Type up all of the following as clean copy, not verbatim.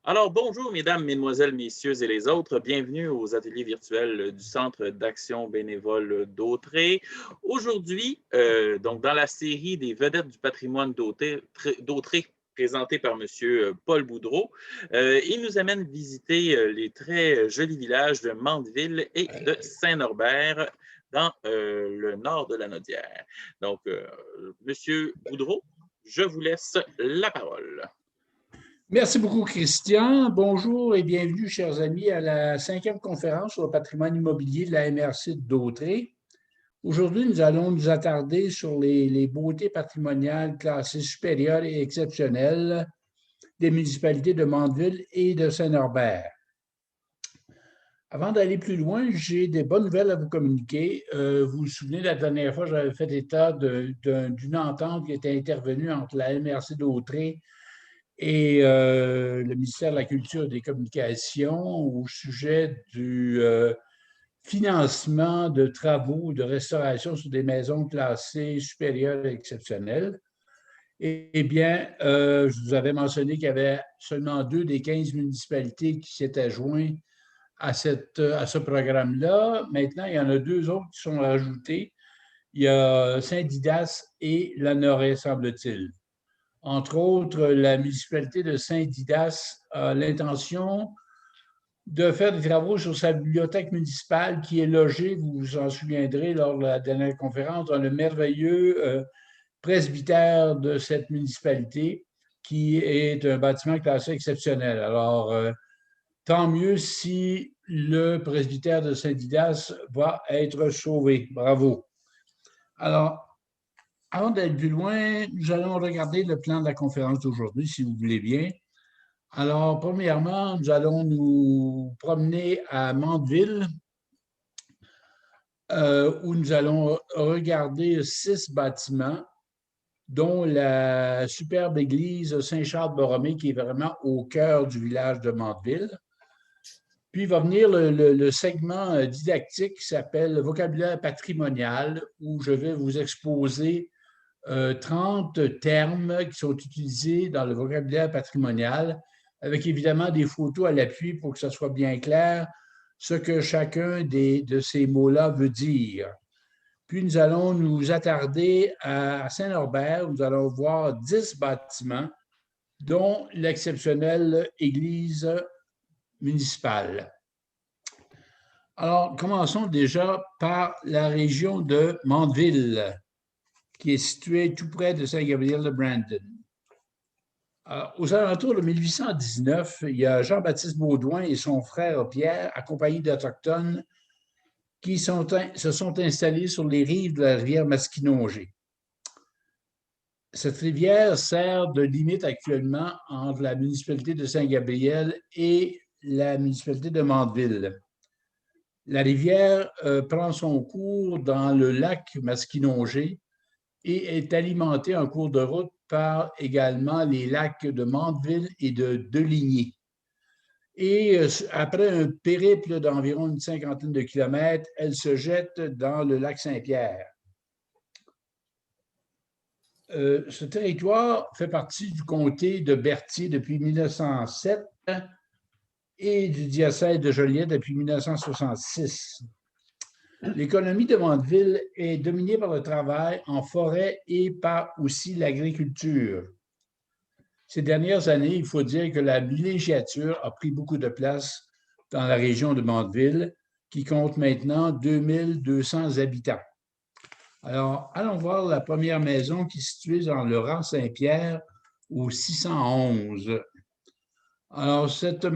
Alors, bonjour, mesdames, mesdemoiselles, messieurs et les autres. Bienvenue aux ateliers virtuels du Centre d'action bénévole d'Autrey. Aujourd'hui, donc dans la série des vedettes du patrimoine d'Autrey, présentée par M. Paul Boudreau, il nous amène visiter les très jolis villages de Mandeville et de Saint-Norbert dans le nord de la Naudière. Donc, M. Boudreau, je vous laisse la parole. Merci beaucoup, Christian. Bonjour et bienvenue, chers amis, à la 5e conférence sur le patrimoine immobilier de la MRC d'Autrey. Aujourd'hui, nous allons nous attarder sur les beautés patrimoniales classées supérieures et exceptionnelles des municipalités de Mandeville et de Saint-Norbert. Avant d'aller plus loin, j'ai des bonnes nouvelles à vous communiquer. Vous vous souvenez, la dernière fois, j'avais fait état d'une entente qui était intervenue entre la MRC d'Autrey et le ministère de la Culture et des Communications au sujet du financement de travaux de restauration sur des maisons classées supérieures et exceptionnelles. Eh bien, je vous avais mentionné qu'il y avait seulement 2 des 15 municipalités qui s'étaient joints à ce programme-là. Maintenant, il y en a 2 autres qui sont ajoutés. Il y a Saint-Didas et Lanoraie, semble-t-il. Entre autres, la municipalité de Saint-Didas a l'intention de faire des travaux sur sa bibliothèque municipale qui est logée, vous vous en souviendrez, lors de la dernière conférence, dans le merveilleux presbytère de cette municipalité, qui est un bâtiment classé exceptionnel. Alors, tant mieux si le presbytère de Saint-Didas va être sauvé. Bravo. Alors, avant d'aller plus loin, nous allons regarder le plan de la conférence d'aujourd'hui, si vous voulez bien. Alors, premièrement, nous allons nous promener à Mandeville, où nous allons regarder 6 bâtiments, dont la superbe église Saint-Charles-Borromée, qui est vraiment au cœur du village de Mandeville. Puis va venir le segment didactique qui s'appelle « Vocabulaire patrimonial », où je vais vous exposer 30 termes qui sont utilisés dans le vocabulaire patrimonial, avec évidemment des photos à l'appui pour que ça soit bien clair ce que chacun de ces mots-là veut dire. Puis nous allons nous attarder à Saint-Norbert, où nous allons voir 10 bâtiments, dont l'exceptionnelle église municipale. Alors, commençons déjà par la région de Mandeville, qui est située tout près de Saint-Gabriel-de-Brandon. Aux alentours de 1819, il y a Jean-Baptiste Baudouin et son frère Pierre, accompagnés d'Autochtones, qui se sont installés sur les rives de la rivière Masquinongé. Cette rivière sert de limite actuellement entre la municipalité de Saint-Gabriel et la municipalité de Mandeville. La rivière prend son cours dans le lac Masquinongé et est alimentée en cours de route par également les lacs de Mandeville et de Deligny. Et après un périple d'environ une cinquantaine de kilomètres, elle se jette dans le lac Saint-Pierre. Ce territoire fait partie du comté de Berthier depuis 1907 et du diocèse de Joliette depuis 1966. L'économie de Mandeville est dominée par le travail en forêt et par aussi l'agriculture. Ces dernières années, il faut dire que la villégiature a pris beaucoup de place dans la région de Mandeville, qui compte maintenant 2200 habitants. Alors, allons voir la première maison qui est située dans le rang Saint-Pierre au 611. Alors, cette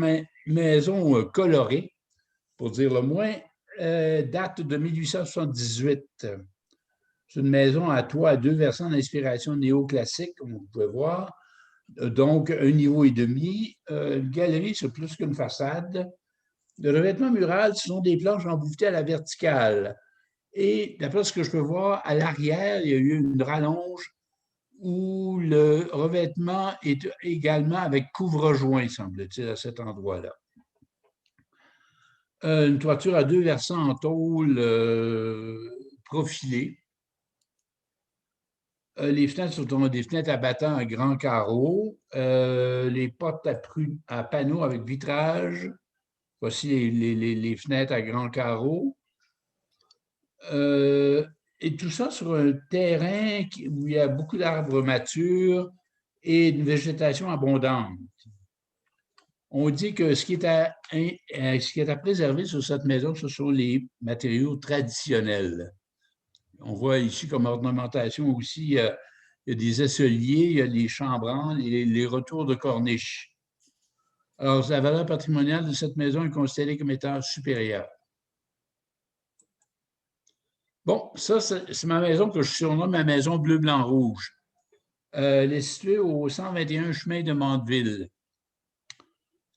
maison colorée, pour dire le moins, date de 1878. C'est une maison à toit à 2 versants d'inspiration néoclassique, comme vous pouvez voir. Donc, un niveau et demi. Une galerie, c'est plus qu'une façade. Le revêtement mural, ce sont des planches embouffetées à la verticale. Et d'après ce que je peux voir, à l'arrière, il y a eu une rallonge où le revêtement est également avec couvre-joint, semble-t-il, à cet endroit-là. Une toiture à 2 versants en tôle profilée. Les fenêtres sont des fenêtres à battants à grands carreaux. Les portes à panneaux avec vitrage. Voici les fenêtres à grands carreaux. Et tout ça sur un terrain où il y a beaucoup d'arbres matures et une végétation abondante. On dit que ce qui est à préserver sur cette maison, ce sont les matériaux traditionnels. On voit ici comme ornementation aussi, il y a des esseliers, il y a les chambrans, les retours de corniche. Alors, la valeur patrimoniale de cette maison est considérée comme étant supérieure. Bon, ça, c'est ma maison que je surnomme ma maison bleu-blanc-rouge. Elle est située au 121 chemin de Mandeville,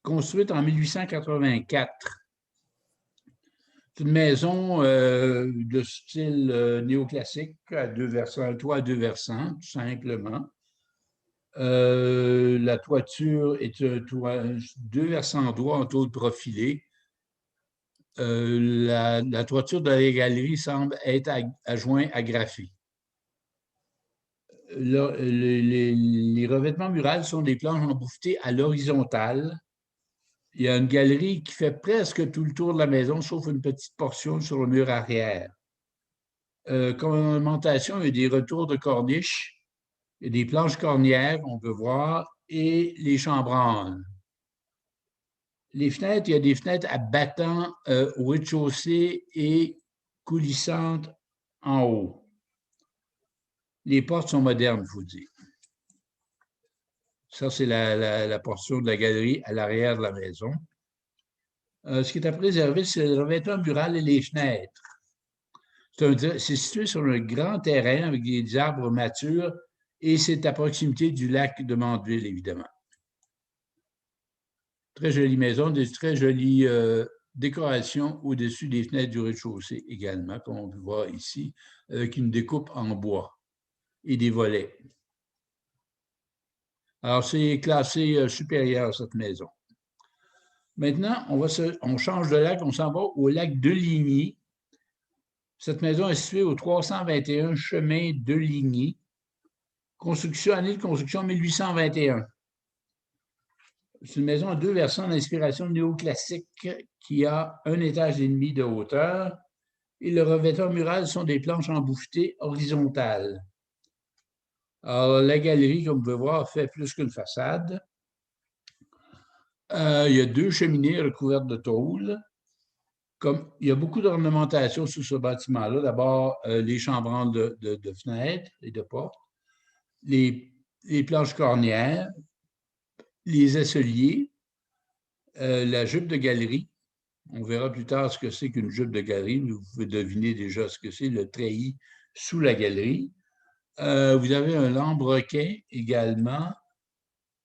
construite en 1884. C'est une maison de style néoclassique, à deux versants, un toit à deux versants, tout simplement. La toiture est un toit, deux versants droits en tôle profilée. La toiture de la galerie semble être à joint agrafé. Les revêtements murales sont des planches embouffetées à l'horizontale. Il y a une galerie qui fait presque tout le tour de la maison, sauf une petite portion sur le mur arrière. Comme ornementation, il y a des retours de corniche, il y a des planches cornières, on peut voir, et les chambranles. Les fenêtres, il y a des fenêtres à battants au rez-de-chaussée et coulissantes en haut. Les portes sont modernes, il faut dire. Ça, c'est la portion de la galerie à l'arrière de la maison. Ce qui est à préserver, c'est le revêtement mural et les fenêtres. C'est situé sur un grand terrain avec des arbres matures et c'est à proximité du lac de Mandeville, évidemment. Très jolie maison, des très jolies décorations au-dessus des fenêtres du rez-de-chaussée également, comme on peut voir ici, avec une découpe en bois et des volets. Alors, c'est classé supérieur, cette maison. Maintenant, on change de lac, on s'en va au lac de Ligny. Cette maison est située au 321 chemin de Ligny. Année de construction 1821. C'est une maison à deux versants d'inspiration néoclassique qui a un étage et demi de hauteur et le revêtement mural sont des planches embouffetées horizontales. Alors, la galerie, comme vous pouvez voir, fait plus qu'une façade. Il y a deux cheminées recouvertes de tôle. Il y a beaucoup d'ornementation sur ce bâtiment-là. D'abord, les chambrans de fenêtres et de portes, les planches cornières, les esseliers, la jupe de galerie. On verra plus tard ce que c'est qu'une jupe de galerie. Vous pouvez deviner déjà ce que c'est, le treillis sous la galerie. Vous avez un lambrequin également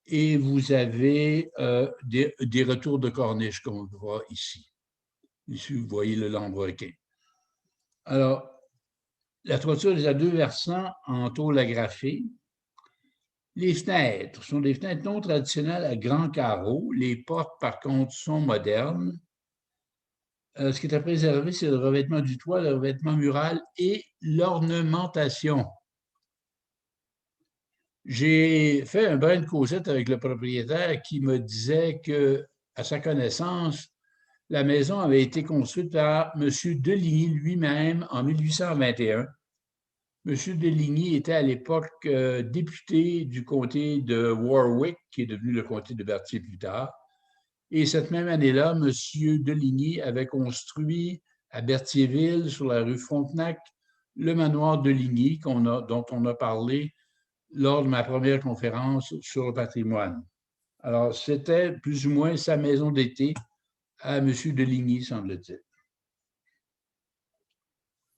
et vous avez des retours de corniche, comme on peut voir ici. Ici, vous voyez le lambrequin. Alors, la toiture est à deux versants en tôle agrafée. Les fenêtres sont des fenêtres non traditionnelles à grands carreaux. Les portes, par contre, sont modernes. Ce qui est à préserver, c'est le revêtement du toit, le revêtement mural et l'ornementation. J'ai fait un brin de causette avec le propriétaire qui me disait que, à sa connaissance, la maison avait été construite par M. Deligny lui-même en 1821. M. Deligny était à l'époque député du comté de Warwick, qui est devenu le comté de Berthier plus tard. Et cette même année-là, M. Deligny avait construit à Berthierville, sur la rue Frontenac, le manoir Deligny, dont on a parlé lors de ma première conférence sur le patrimoine. Alors, c'était plus ou moins sa maison d'été à M. Deligny, semble-t-il.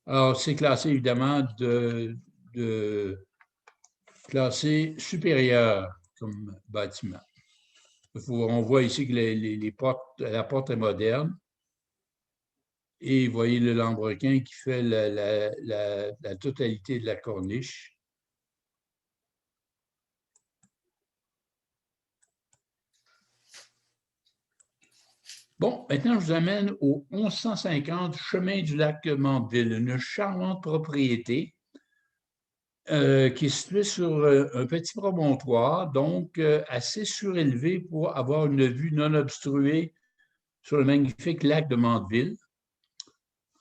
Alors, c'est classé évidemment classé supérieur comme bâtiment. On voit ici que la porte est moderne. Et vous voyez le lambrequin qui fait la totalité de la corniche. Bon, maintenant, je vous amène au 1150 chemin du lac Mandeville, une charmante propriété qui est situé sur un petit promontoire, donc assez surélevé pour avoir une vue non obstruée sur le magnifique lac de Mandeville.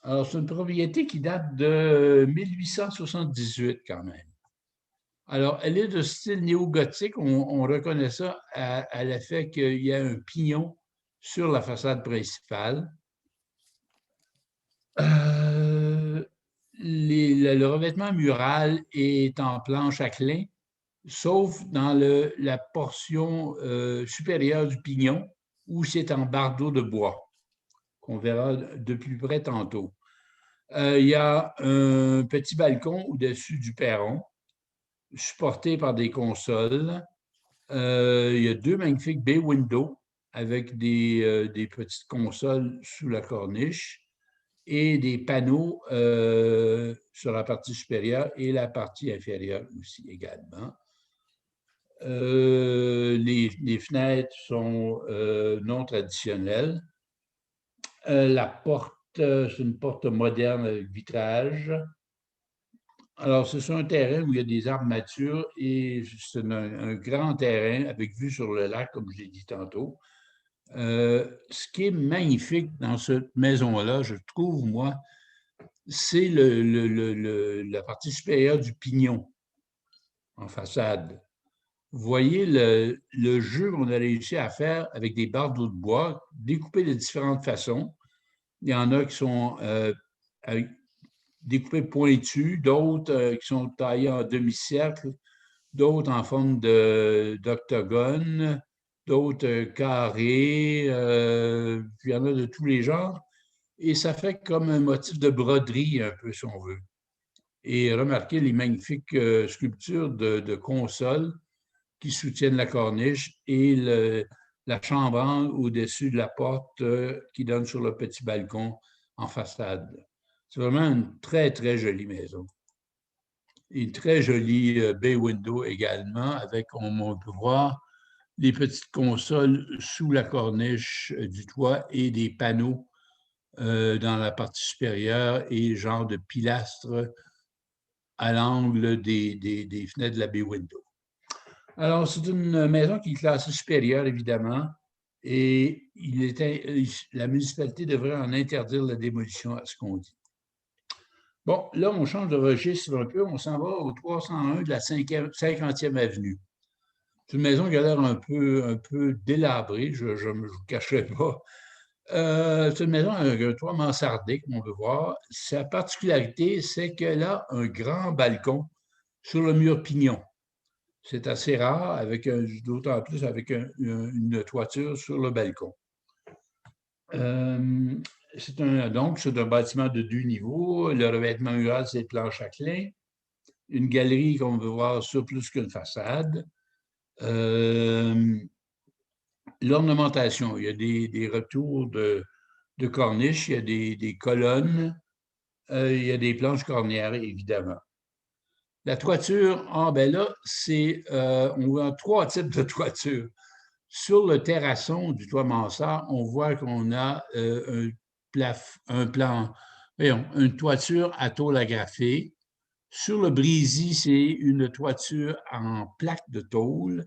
Alors, c'est une propriété qui date de 1878 quand même. Alors, elle est de style néo-gothique. On reconnaît ça à l'effet qu'il y a un pignon sur la façade principale. Le revêtement mural est en planche à clin, sauf dans la portion supérieure du pignon, où c'est en bardeau de bois, qu'on verra de plus près tantôt. Il y a un petit balcon au-dessus du perron, supporté par des consoles. Il y a deux magnifiques bay windows avec des petites consoles sous la corniche et des panneaux sur la partie supérieure et la partie inférieure aussi également. Les fenêtres sont non traditionnelles. La porte, c'est une porte moderne avec vitrage. Alors, c'est sur un terrain où il y a des arbres matures et c'est un grand terrain avec vue sur le lac, comme je l'ai dit tantôt. Ce qui est magnifique dans cette maison-là, je trouve, moi, c'est la partie supérieure du pignon en façade. Vous voyez le jeu qu'on a réussi à faire avec des bardeaux de bois, découpés de différentes façons. Il y en a qui sont découpés pointus, d'autres qui sont taillés en demi-cercle, d'autres en forme d'octogone, d'autres carrés, puis il y en a de tous les genres. Et ça fait comme un motif de broderie, un peu, si on veut. Et remarquez les magnifiques sculptures de consoles qui soutiennent la corniche et la chambranle au-dessus de la porte qui donne sur le petit balcon en façade. C'est vraiment une très, très jolie maison. Une très jolie bay window également, avec, on peut voir, les petites consoles sous la corniche du toit et des panneaux dans la partie supérieure et genre de pilastres à l'angle des fenêtres de la bay window. Alors, c'est une maison qui est classée supérieure, évidemment, et la municipalité devrait en interdire la démolition, à ce qu'on dit. Bon, là, on change de registre un peu. On s'en va au 301 de la 50e avenue. C'est une maison qui a l'air un peu délabrée, je ne vous cacherai pas. C'est une maison avec un toit mansardé, comme on peut voir. Sa particularité, c'est qu'elle a un grand balcon sur le mur pignon. C'est assez rare, d'autant plus avec une toiture sur le balcon. C'est un bâtiment de 2 niveaux. Le revêtement mural, c'est planche à clin. Une galerie qu'on veut voir sur plus qu'une façade. L'ornementation, il y a des retours de corniche, il y a des colonnes, il y a des planches cornières, évidemment. La toiture, ben là, on voit 3 types de toitures. Sur le terrasson du toit mansard, on voit qu'on a une toiture à tôle agrafée. Sur le brésis, c'est une toiture en plaque de tôle.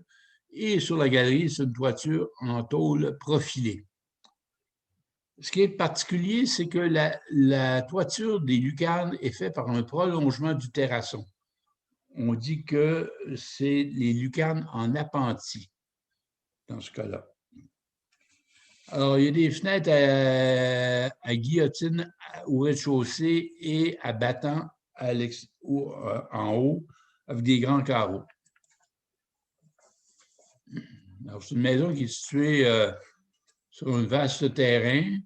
Et sur la galerie, c'est une toiture en tôle profilée. Ce qui est particulier, c'est que la toiture des lucarnes est faite par un prolongement du terrasson. On dit que c'est les lucarnes en appentis, dans ce cas-là. Alors, il y a des fenêtres à guillotine au rez-de-chaussée et à battant en haut, avec des grands carreaux. Alors, c'est une maison qui est située sur un vaste terrain.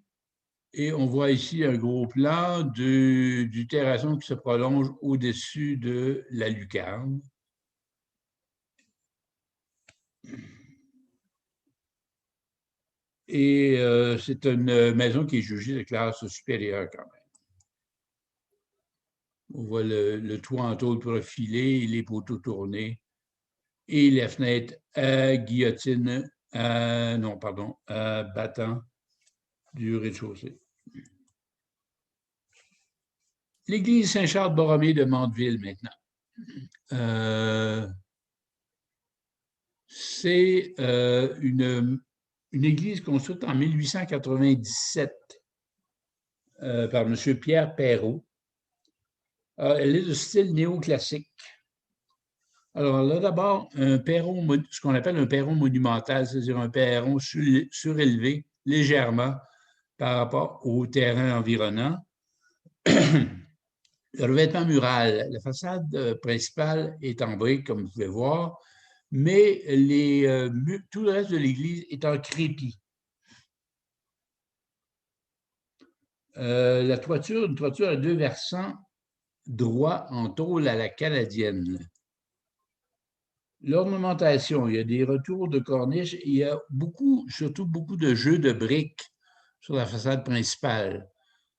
Et on voit ici un gros plan du terrasson qui se prolonge au-dessus de la lucarne. Et c'est une maison qui est jugée de classe supérieure quand même. On voit le toit en tôle profilé, les poteaux tournés et la fenêtre à guillotine, à battant du rez-de-chaussée. L'église Saint-Charles-Borromée de Mandeville maintenant. C'est une église construite en 1897 par M. Pierre Perrault. Elle est de style néoclassique. Alors là, d'abord, ce qu'on appelle un perron monumental, c'est-à-dire un perron surélevé légèrement par rapport au terrain environnant. Le revêtement mural, la façade principale est en briques, comme vous pouvez voir, mais tout le reste de l'église est en crépi. La toiture, une toiture à 2 versants droits en tôle à la canadienne. L'ornementation, il y a des retours de corniche, il y a surtout beaucoup de jeux de briques sur la façade principale.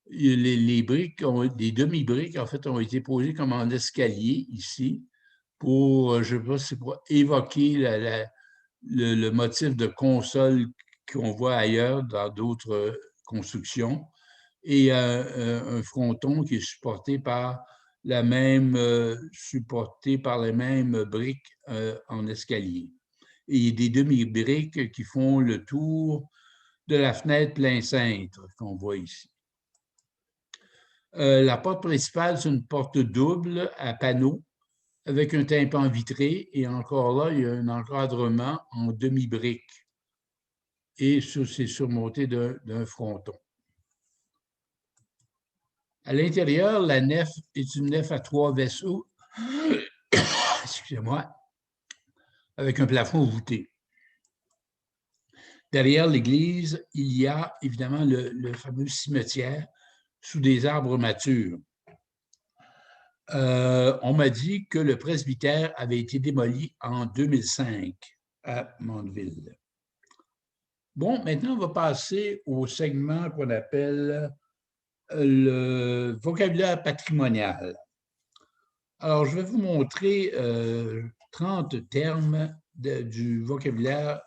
Les briques, des demi-briques, en fait, ont été posées comme en escalier ici pour, je ne sais pas si c'est pour évoquer le motif de console qu'on voit ailleurs dans d'autres constructions, et un fronton qui est supporté par les mêmes briques en escalier. Et il y a des demi-briques qui font le tour de la fenêtre plein cintre qu'on voit ici. La porte principale, c'est une porte double à panneaux avec un tympan vitré, et encore là, il y a un encadrement en demi-brique, et c'est surmonté d'un fronton. À l'intérieur, la nef est une nef à 3 vaisseaux, excusez-moi, avec un plafond voûté. Derrière l'église, il y a évidemment le fameux cimetière sous des arbres matures. On m'a dit que le presbytère avait été démoli en 2005 à Mandeville. Bon, maintenant, on va passer au segment qu'on appelle le vocabulaire patrimonial. Alors, je vais vous montrer 30 termes du vocabulaire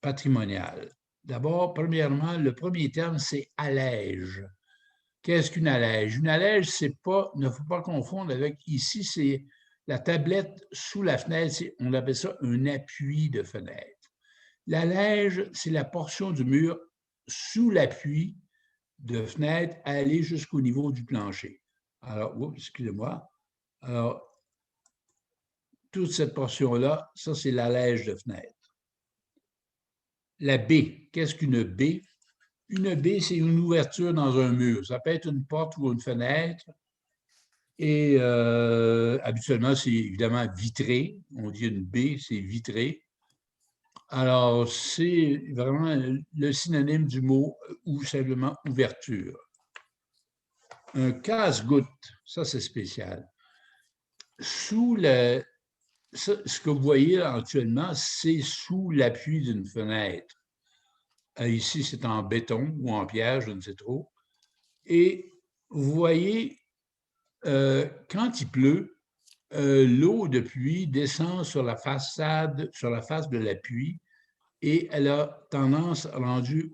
patrimonial. D'abord, premièrement, le premier terme, c'est allège. Qu'est-ce qu'une allège? Une allège, ne faut pas confondre avec, ici, c'est la tablette sous la fenêtre, on appelle ça un appui de fenêtre. L'allège, c'est la portion du mur sous l'appui de fenêtre à aller jusqu'au niveau du plancher. Alors, excusez-moi. Alors, toute cette portion-là, ça, c'est l'allège de fenêtre. La baie, qu'est-ce qu'une baie? Une baie, c'est une ouverture dans un mur. Ça peut être une porte ou une fenêtre. Et habituellement, c'est évidemment vitré. On dit une baie, c'est vitré. Alors, c'est vraiment le synonyme du mot ou simplement ouverture. Un casse-goutte, ça c'est spécial. Ce que vous voyez actuellement, c'est sous l'appui d'une fenêtre. Ici, c'est en béton ou en pierre, je ne sais trop. Et vous voyez, quand il pleut, l'eau de pluie descend sur la façade, sur la face de l'appui, et elle a tendance, rendue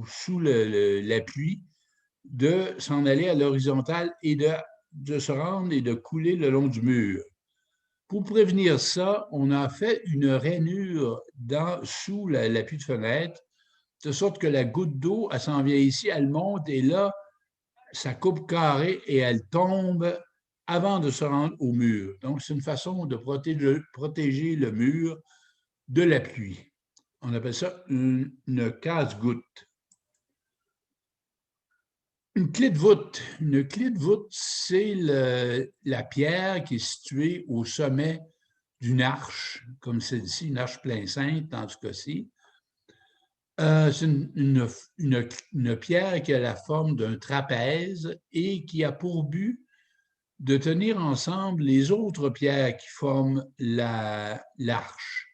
sous l'appui, de s'en aller à l'horizontale et de se rendre et de couler le long du mur. Pour prévenir ça, on a fait une rainure sous l'appui de fenêtre, de sorte que la goutte d'eau, elle s'en vient ici, elle monte, et là, ça coupe carré et elle tombe avant de se rendre au mur. Donc, c'est une façon de protéger le mur de la pluie. On appelle ça une casse-goutte. Une clé de voûte. Une clé de voûte, c'est la pierre qui est située au sommet d'une arche, comme celle-ci, une arche plein cintre dans ce cas-ci. C'est une pierre qui a la forme d'un trapèze et qui a pour but de tenir ensemble les autres pierres qui forment l'arche.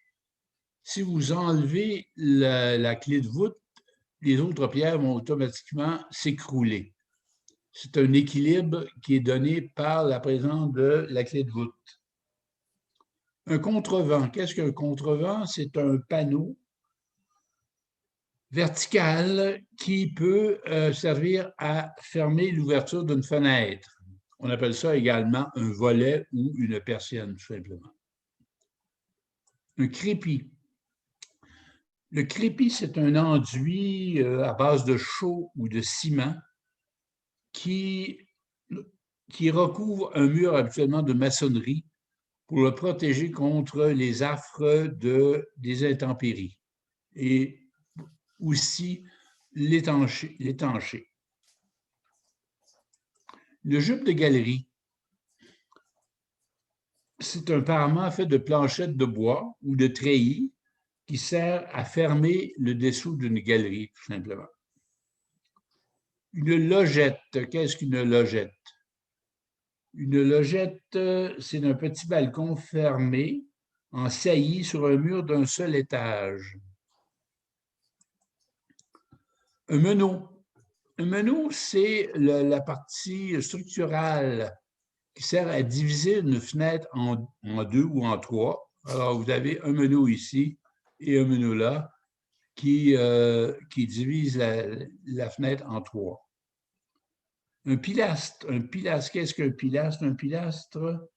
Si vous enlevez la clé de voûte, les autres pierres vont automatiquement s'écrouler. C'est un équilibre qui est donné par la présence de la clé de voûte. Un contrevent. Qu'est-ce qu'un contrevent? C'est un panneau vertical qui peut servir à fermer l'ouverture d'une fenêtre. On appelle ça également un volet ou une persienne, tout simplement. Un crépi. Le crépi, c'est un enduit à base de chaux ou de ciment qui recouvre un mur habituellement de maçonnerie pour le protéger contre les affres des intempéries et aussi l'étancher. Le jupe de galerie, c'est un parement fait de planchettes de bois ou de treillis qui sert à fermer le dessous d'une galerie, tout simplement. Une logette, qu'est-ce qu'une logette? Une logette, c'est un petit balcon fermé en saillie sur un mur d'un seul étage. Un meneau. Un meneau, c'est la partie structurale qui sert à diviser une fenêtre en deux ou en trois. Alors, vous avez un meneau ici et un meneau là qui divise la fenêtre en trois. Un pilastre, qu'est-ce qu'un pilastre? Un pilastre,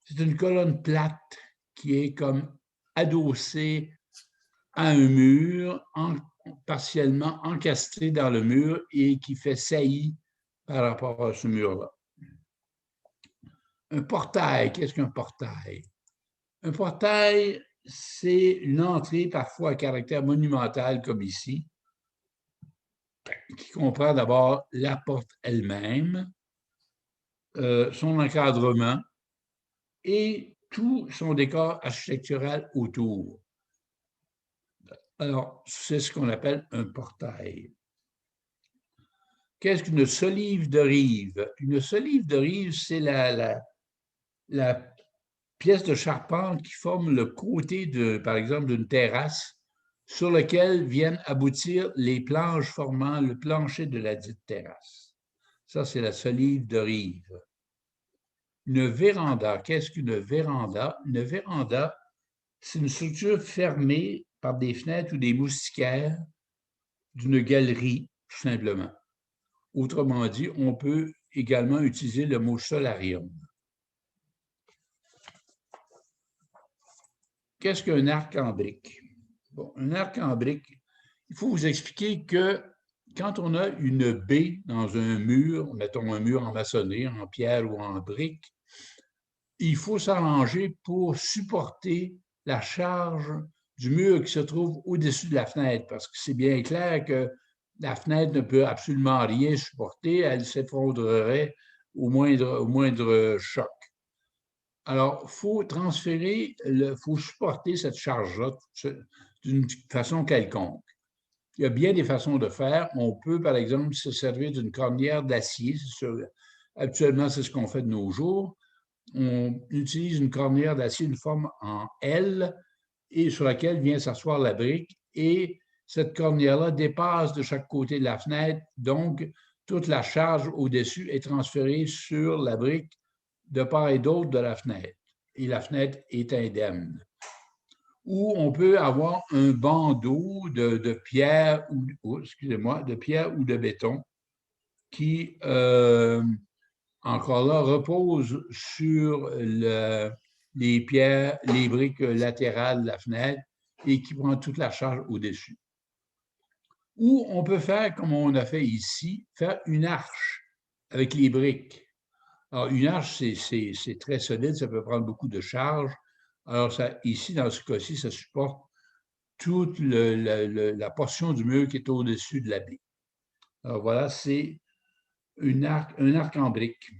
c'est une colonne plate qui est comme adossée à un mur, partiellement encastrée dans le mur et qui fait saillie par rapport à ce mur-là. Un portail, qu'est-ce qu'un portail? Un portail, c'est une entrée parfois à caractère monumental comme ici, qui comprend d'abord la porte elle-même, son encadrement et tout son décor architectural autour. Alors, c'est ce qu'on appelle un portail. Qu'est-ce qu'une solive de rive? Une solive de rive, c'est la pièce de charpente qui forme le côté, par exemple, d'une terrasse sur lequel viennent aboutir les planches formant le plancher de la dite terrasse. Ça, c'est la solive de rive. Une véranda, qu'est-ce qu'une véranda? Une véranda, c'est une structure fermée par des fenêtres ou des moustiquaires d'une galerie, tout simplement. Autrement dit, on peut également utiliser le mot solarium. Qu'est-ce qu'un arc en brique? Bon, un arc en brique, il faut vous expliquer que quand on a une baie dans un mur, mettons un mur en maçonnerie, en pierre ou en brique, il faut s'arranger pour supporter la charge du mur qui se trouve au-dessus de la fenêtre, parce que c'est bien clair que la fenêtre ne peut absolument rien supporter, elle s'effondrerait au moindre choc. Alors, il faut faut supporter cette charge-là d'une façon quelconque. Il y a bien des façons de faire. On peut, par exemple, se servir d'une cornière d'acier. Actuellement, c'est ce qu'on fait de nos jours. On utilise une cornière d'acier, une forme en L, et sur laquelle vient s'asseoir la brique. Et cette cornière-là dépasse de chaque côté de la fenêtre. Donc, toute la charge au-dessus est transférée sur la brique de part et d'autre de la fenêtre. Et la fenêtre est indemne. Ou on peut avoir un bandeau de pierre de pierre ou de béton qui, encore là, repose sur les pierres, les briques latérales de la fenêtre et qui prend toute la charge au-dessus. Ou on peut faire, comme on a fait ici, faire une arche avec les briques. Alors, une arche, c'est très solide, ça peut prendre beaucoup de charge. Alors, ici, dans ce cas-ci, ça supporte toute la portion du mur qui est au-dessus de la baie. Alors, voilà, c'est un arc en brique.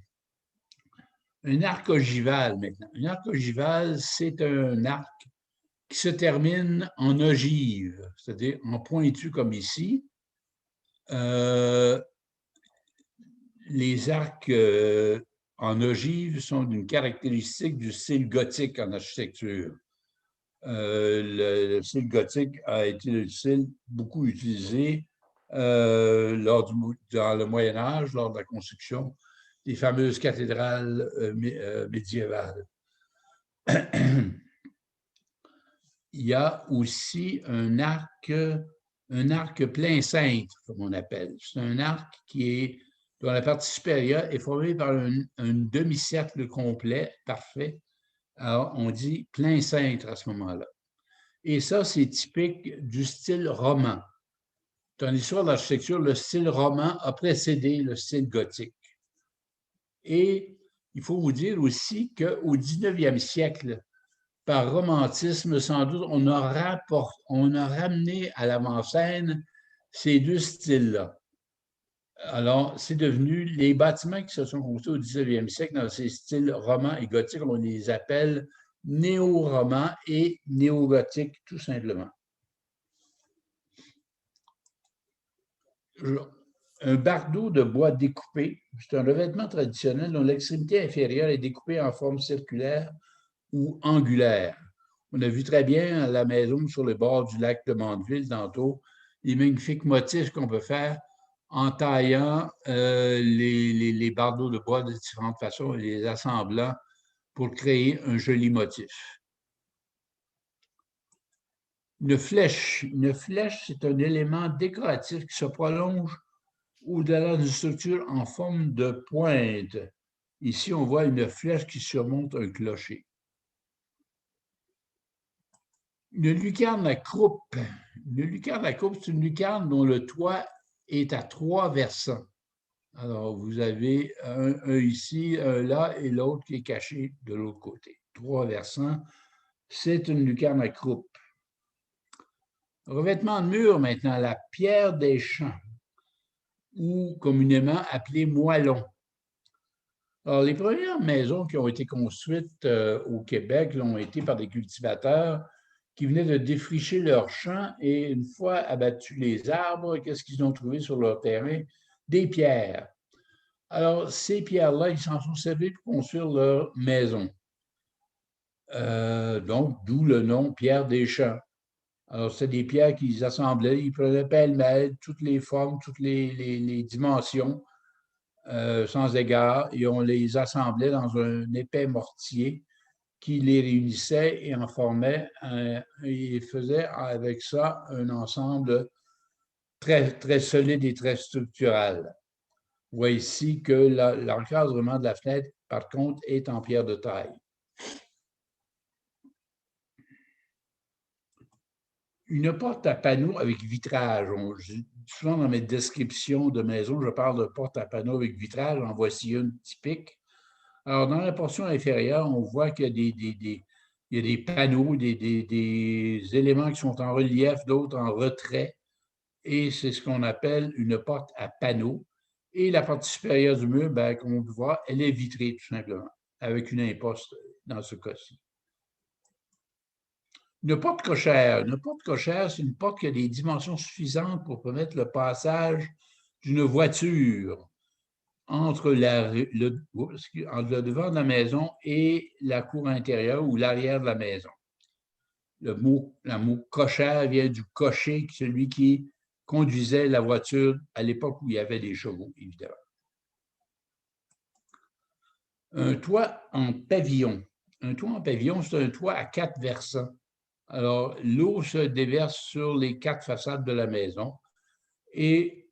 Un arc ogival, maintenant. Un arc ogival, c'est un arc qui se termine en ogive, c'est-à-dire en pointu comme ici. Les arcs en ogive sont d'une caractéristique du style gothique en architecture. Le style gothique a été le style beaucoup utilisé dans le Moyen Âge, lors de la construction des fameuses cathédrales médiévales. Il y a aussi un arc plein cintre, comme on appelle. C'est un arc qui est dont la partie supérieure est formée par un demi-cercle complet, parfait. Alors, on dit plein cintre à ce moment-là. Et ça, c'est typique du style roman. Dans l'histoire de l'architecture, le style roman a précédé le style gothique. Et il faut vous dire aussi qu'au 19e siècle, par romantisme, sans doute, on a ramené à l'avant-scène ces deux styles-là. Alors, c'est devenu les bâtiments qui se sont construits au 19e siècle dans ces styles roman et gothique, on les appelle néo-roman et néo-gothique, tout simplement. Un bardeau de bois découpé, c'est un revêtement traditionnel dont l'extrémité inférieure est découpée en forme circulaire ou angulaire. On a vu très bien à la maison sur le bord du lac de Mandeville tantôt les magnifiques motifs qu'on peut faire en taillant les bardeaux de bois de différentes façons et les assemblant pour créer un joli motif. Une flèche, c'est un élément décoratif qui se prolonge au-delà d'une structure en forme de pointe. Ici, on voit une flèche qui surmonte un clocher. Une lucarne à croupe. Une lucarne à croupe, c'est une lucarne dont le toit est à 3 versants. Alors, vous avez un ici, un là et l'autre qui est caché de l'autre côté. 3 versants, c'est une lucarne à croupe. Revêtement de mur maintenant, la pierre des champs, ou communément appelée moellon. Alors, les premières maisons qui ont été construites au Québec ont été par des cultivateurs qui venaient de défricher leurs champs et une fois abattus les arbres, qu'est-ce qu'ils ont trouvé sur leur terrain? Des pierres. Alors, ces pierres-là, ils s'en sont servis pour construire leur maison. Donc, d'où le nom Pierre des Champs. Alors, c'est des pierres qu'ils assemblaient, ils prenaient pêle-mêle toutes les formes, toutes les dimensions, sans égard, et on les assemblait dans un épais mortier qui les réunissait et en formait, et faisait avec ça un ensemble très, très solide et très structural. Vous voyez ici que l'encadrement de la fenêtre, par contre, est en pierre de taille. Une porte à panneaux avec vitrage. Souvent dans mes descriptions de maison, je parle de porte à panneaux avec vitrage. En voici une typique. Alors, dans la portion inférieure, on voit qu'il y a des panneaux, des éléments qui sont en relief, d'autres en retrait. Et c'est ce qu'on appelle une porte à panneaux. Et la partie supérieure du mur, bien, comme on peut voir, elle est vitrée, tout simplement, avec une imposte dans ce cas-ci. Une porte cochère. Une porte cochère, c'est une porte qui a des dimensions suffisantes pour permettre le passage d'une voiture entre le devant de la maison et la cour intérieure ou l'arrière de la maison. Le mot cochère vient du cocher, celui qui conduisait la voiture à l'époque où il y avait des chevaux, évidemment. Un toit en pavillon. Un toit en pavillon, c'est un toit à 4 versants. Alors, l'eau se déverse sur les 4 façades de la maison. Et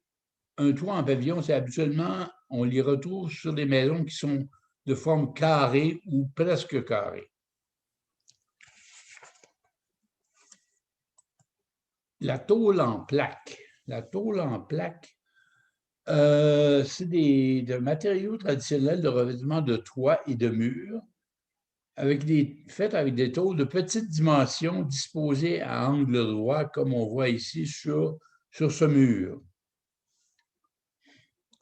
un toit en pavillon, c'est habituellement, on les retrouve sur des maisons qui sont de forme carrée ou presque carrée. La tôle en plaque. La tôle en plaque, c'est des matériaux traditionnels de revêtement de toit et de murs, faites avec des tôles de petites dimensions disposées à angle droit, comme on voit ici sur ce mur.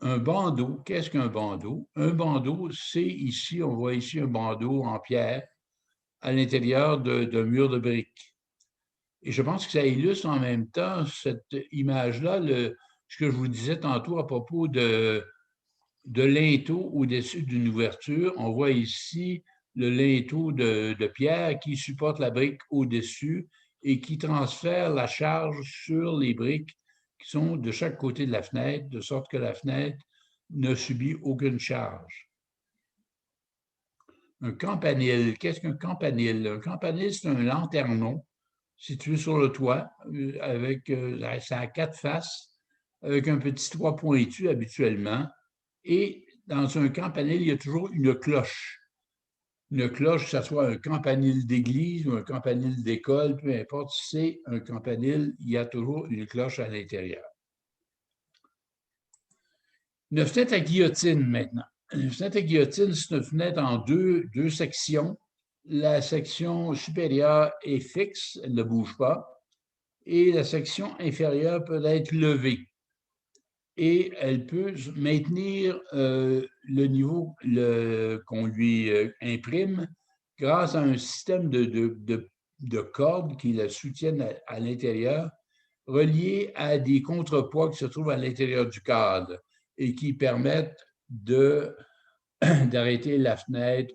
Un bandeau, qu'est-ce qu'un bandeau? Un bandeau, c'est ici, on voit ici un bandeau en pierre à l'intérieur d'un mur de briques. Et je pense que ça illustre en même temps cette image-là, ce que je vous disais tantôt à propos de linteau au-dessus d'une ouverture. On voit ici le linteau de pierre qui supporte la brique au-dessus et qui transfère la charge sur les briques qui sont de chaque côté de la fenêtre, de sorte que la fenêtre ne subit aucune charge. Un campanile, qu'est-ce qu'un campanile? Un campanile, c'est un lanternon situé sur le toit, ça a 4 faces, avec un petit toit pointu habituellement, Et dans un campanile, il y a toujours une cloche. Une cloche, que ce soit un campanile d'église ou un campanile d'école, peu importe, si c'est un campanile, il y a toujours une cloche à l'intérieur. Une fenêtre à guillotine maintenant. Une fenêtre à guillotine, c'est une fenêtre en deux sections. La section supérieure est fixe, elle ne bouge pas, et la section inférieure peut être levée. Et elle peut maintenir le niveau qu'on lui imprime grâce à un système de cordes qui la soutiennent à l'intérieur, reliées à des contrepoids qui se trouvent à l'intérieur du cadre et qui permettent d'arrêter la fenêtre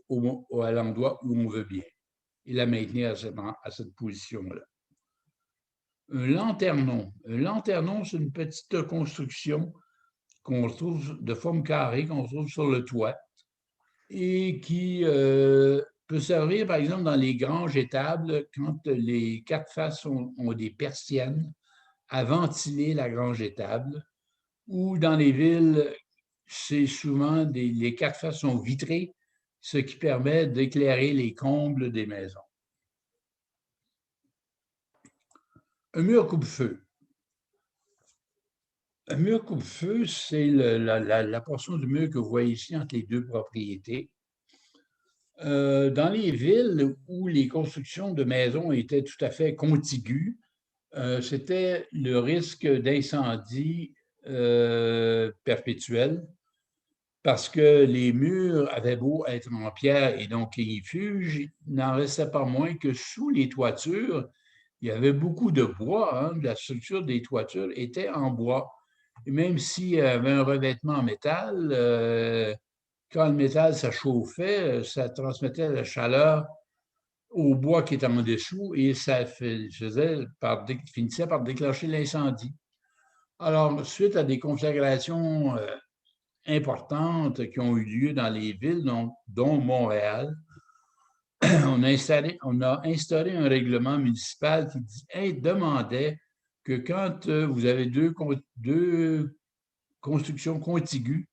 à l'endroit où on veut bien et la maintenir à cette position-là. Un lanternon. Un lanternon, c'est une petite construction qu'on retrouve de forme carrée, qu'on retrouve sur le toit et qui peut servir, par exemple, dans les granges étables, quand les quatre faces ont des persiennes, à ventiler la grange étable, ou dans les villes, c'est souvent les quatre faces sont vitrées, ce qui permet d'éclairer les combles des maisons. Un mur coupe-feu. Un mur coupe-feu, c'est la portion du mur que vous voyez ici entre les deux propriétés. Dans les villes où les constructions de maisons étaient tout à fait contiguës, c'était le risque d'incendie perpétuel parce que les murs avaient beau être en pierre et donc ignifuges, il n'en restait pas moins que sous les toitures, il y avait beaucoup de bois. Hein, la structure des toitures était en bois. Et même s'il y avait un revêtement en métal, quand le métal, ça chauffait, ça transmettait la chaleur au bois qui était en dessous et ça finissait par déclencher l'incendie. Alors, suite à des conflagrations importantes qui ont eu lieu dans les villes, dont Montréal, on a instauré un règlement municipal qui demandait que quand vous avez deux constructions contiguës,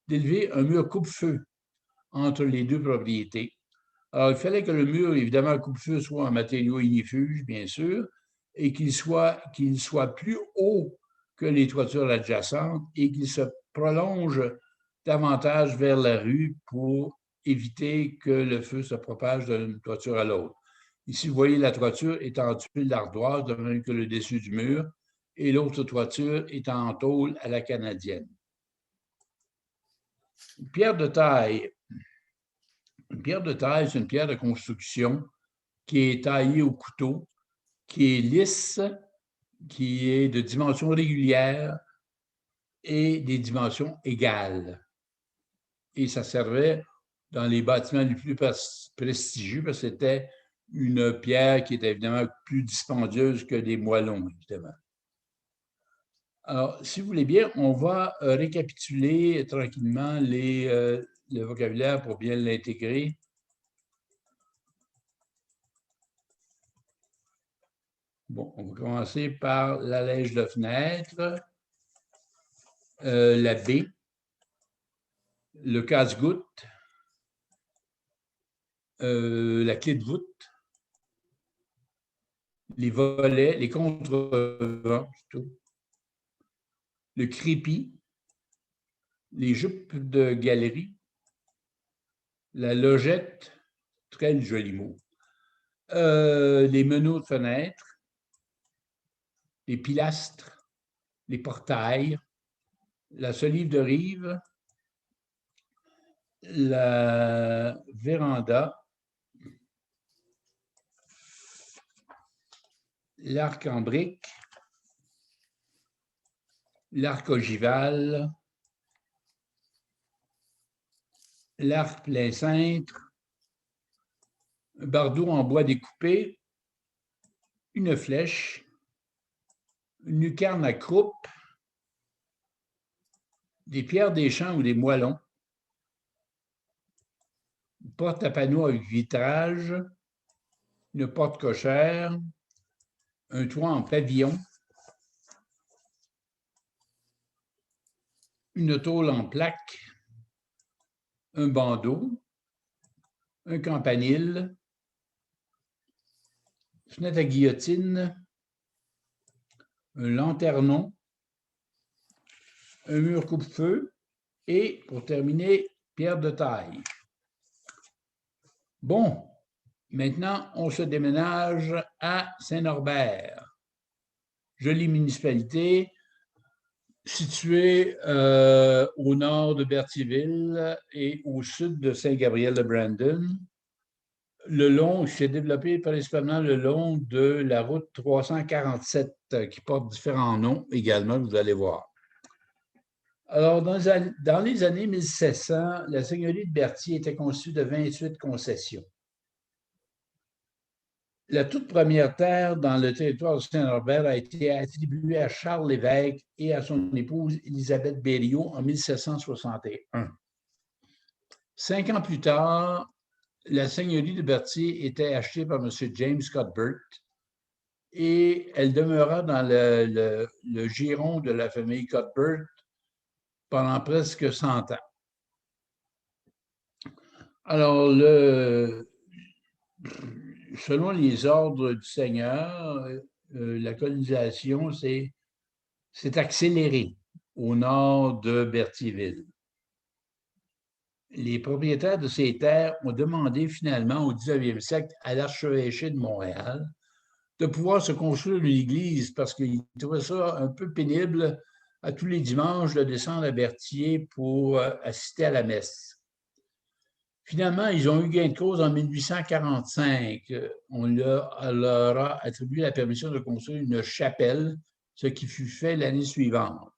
d'élever un mur coupe-feu entre les deux propriétés. Alors, il fallait que le mur, évidemment, coupe-feu soit en matériaux ignifuges, bien sûr, et qu'il soit plus haut que les toitures adjacentes et qu'il se prolonge davantage vers la rue pour éviter que le feu se propage d'une toiture à l'autre. Ici, vous voyez, la toiture est en tuile d'ardoise, de même que le dessus du mur, et l'autre toiture est en tôle à la canadienne. Une pierre de taille. Une pierre de taille, c'est une pierre de construction qui est taillée au couteau, qui est lisse, qui est de dimensions régulières et des dimensions égales. Et ça servait dans les bâtiments les plus prestigieux parce que c'était une pierre qui était évidemment plus dispendieuse que des moellons, évidemment. Alors, si vous voulez bien, on va récapituler tranquillement le vocabulaire pour bien l'intégrer. Bon, on va commencer par l'allège de fenêtre, la baie, le casse-goutte, la clé de voûte, les volets, les contrevents, plutôt, le crépi, les jupes de galerie, la logette, très joli mot, les meneaux de fenêtre, les pilastres, les portails, la solive de rive, la véranda, l'arc en brique, l'arc ogival, l'arc plein cintre, un bardeau en bois découpé, une flèche, une lucarne à croupe, des pierres des champs ou des moellons, une porte à panneaux avec vitrage, une porte cochère, un toit en pavillon, une tôle en plaque, un bandeau, un campanile, fenêtre à guillotine, un lanternon, un mur coupe-feu et, pour terminer, pierre de taille. Bon, maintenant, on se déménage à Saint-Norbert, jolie municipalité située au nord de Berthierville et au sud de Saint-Gabriel-de-Brandon. Le long, s'est développé principalement le long de la route 347 qui porte différents noms également, vous allez voir. Alors, dans les années 1700, la seigneurie de Berthier était constituée de 28 concessions. La toute première terre dans le territoire de Saint-Norbert a été attribuée à Charles Lévesque et à son épouse Élisabeth Berriot en 1761. 5 ans plus tard, la seigneurie de Berthier était achetée par M. James Cuthbert et elle demeura dans le giron de la famille Cuthbert pendant presque 100 ans. Alors, selon les ordres du Seigneur, la colonisation s'est accélérée au nord de Berthierville. Les propriétaires de ces terres ont demandé finalement au 19e siècle à l'archevêché de Montréal de pouvoir se construire une église parce qu'ils trouvaient ça un peu pénible à tous les dimanches de descendre à Berthier pour assister à la messe. Finalement, ils ont eu gain de cause en 1845. On leur a attribué la permission de construire une chapelle, ce qui fut fait l'année suivante.